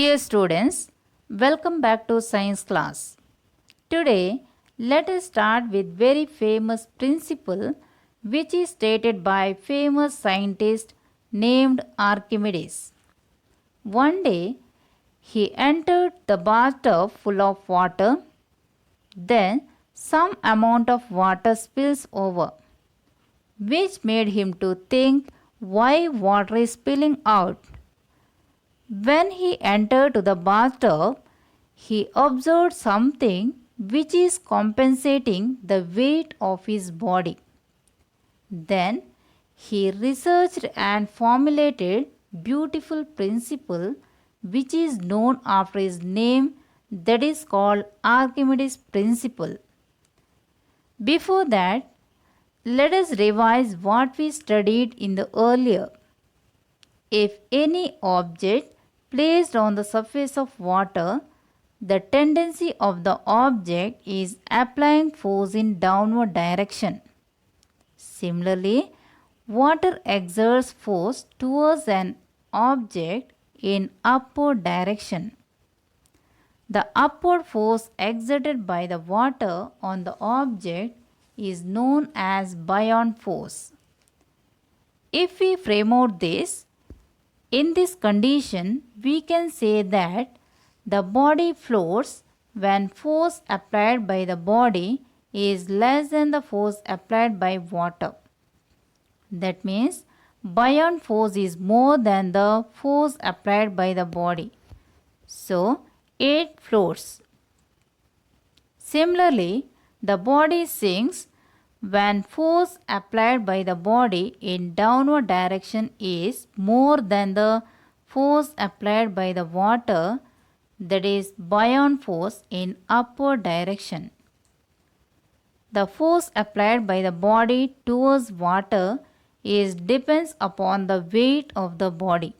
Dear students, welcome back to science class. Today, let us start with very famous principle which is stated by famous scientist named Archimedes. One day, he entered the bathtub full of water. Then some amount of water spills over, which made him to think why water is spilling out. When he entered to the bathtub, he observed something which is compensating the weight of his body. Then he researched and formulated beautiful principle which is known after his name, that is called Archimedes principle. Before that, let us revise what we studied in the earlier. If any object placed on the surface of water, the tendency of the object is applying force in downward direction. Similarly, water exerts force towards an object in upward direction. The upward force exerted by the water on the object is known as buoyant force. If we frame out this, in this condition, we can say that the body floats when force applied by the body is less than the force applied by water. That means buoyant force is more than the force applied by the body. So, it floats. Similarly, the body sinks when force applied by the body in downward direction is more than the force applied by the water, that is buoyant force in upward direction. The force applied by the body towards water is depends upon the weight of the body.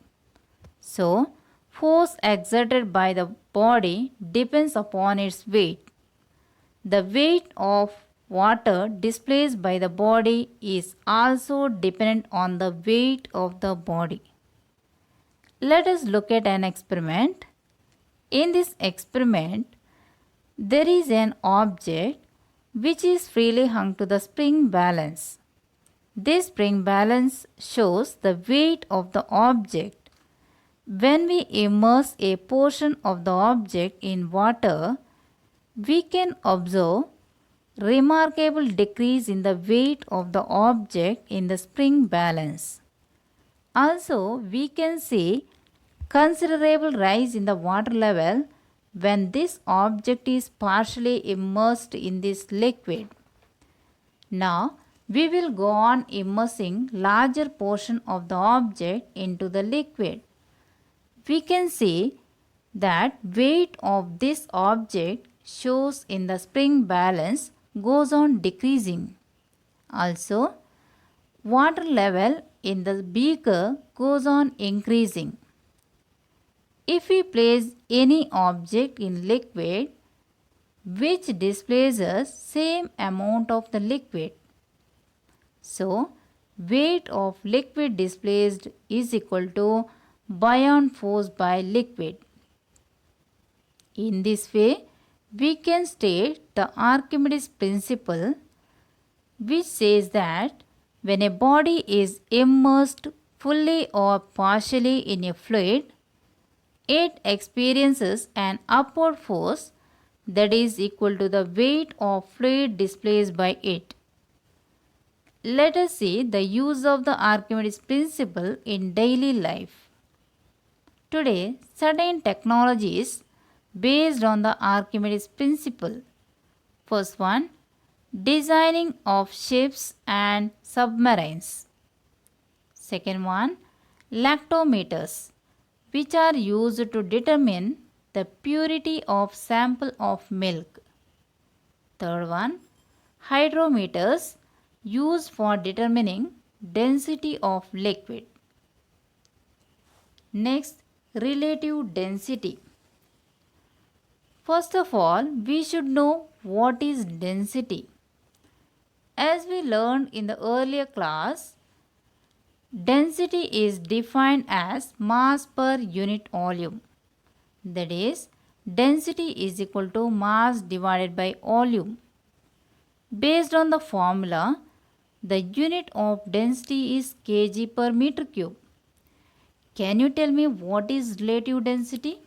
So, force exerted by the body depends upon its weight. The weight of water displaced by the body is also dependent on the weight of the body. Let us look at an experiment. In this experiment, there is an object which is freely hung to the spring balance. This spring balance shows the weight of the object. When we immerse a portion of the object in water, we can observe remarkable decrease in the weight of the object in the spring balance. Also, we can see considerable rise in the water level when this object is partially immersed in this liquid. Now, we will go on immersing larger portion of the object into the liquid. We can see that weight of this object shows in the spring balance goes on decreasing. Also, water level in the beaker goes on increasing. If we place any object in liquid which displaces same amount of the liquid, so weight of liquid displaced is equal to buoyant force by liquid. In this way, we can state the Archimedes principle, which says that when a body is immersed fully or partially in a fluid, it experiences an upward force that is equal to the weight of fluid displaced by it. Let us see the use of the Archimedes principle in daily life. Today, certain technologies based on the Archimedes principle. First one, designing of ships and submarines. Second one, lactometers, which are used to determine the purity of sample of milk. Third one, hydrometers used for determining density of liquid. Next, relative density. First of all, we should know what is density. As we learned in the earlier class, density is defined as mass per unit volume. that is density is equal to mass divided by volume. Based on the formula, the unit of density is kg per meter cube. Can you tell me what is relative density?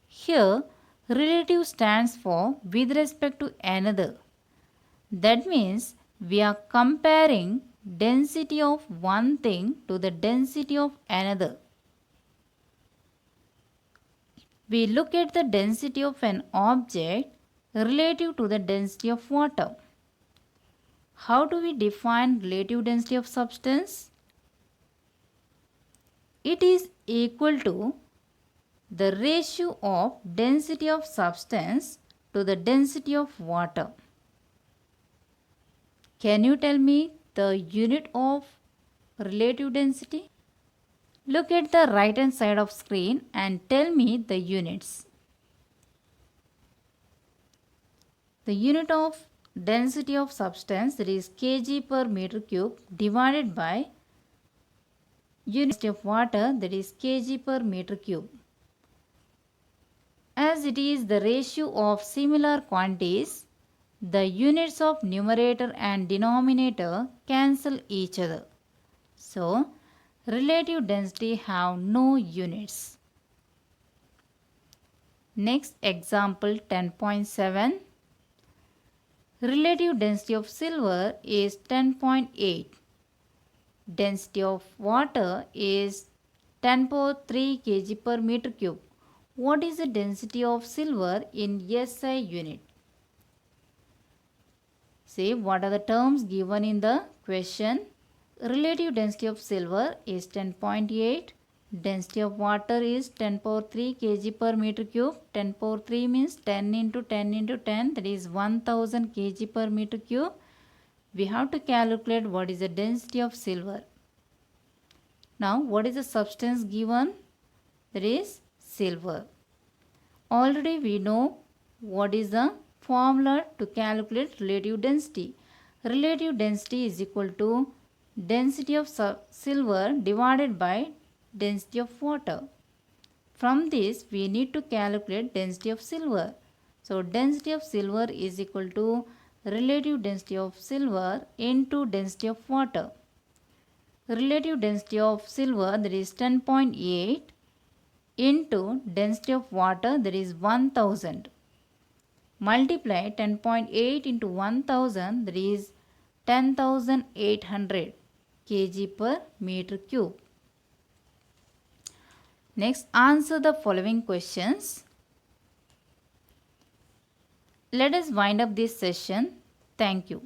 Here, relative stands for with respect to another. That means we are comparing density of one thing to the density of another. We look at the density of an object relative to the density of water. How do we define relative density of substance? It is equal to the ratio of density of substance to the density of water. Can you tell me the unit of relative density? Look at the right hand side of screen and tell me the units. The unit of density of substance, that is kg per meter cube, divided by unit of water, that is kg per meter cube. As it is the ratio of similar quantities, the units of numerator and denominator cancel each other. So, relative density have no units. Next example 10.7. Relative density of silver is 10.8. Density of water is 10 power 3 kg per meter cube. What is the density of silver in SI unit? See what are the terms given in the question. Relative density of silver is 10.8. Density of water is 10 power 3 kg per meter cube. 10 power 3 means 10 into 10 into 10, that is 1000 kg per meter cube. We have to calculate what is the density of silver. Now what is the substance given? That is silver. Already we know what is the formula to calculate relative density. Relative density is equal to density of silver divided by density of water. From this we need to calculate density of silver. So density of silver is equal to relative density of silver into density of water. Relative density of silver, that is 10.8, into density of water, that is 1000. Multiply 10.8 into 1000, that is 10,800 kg per meter cube. Next, answer the following questions. Let us wind up this session. Thank you.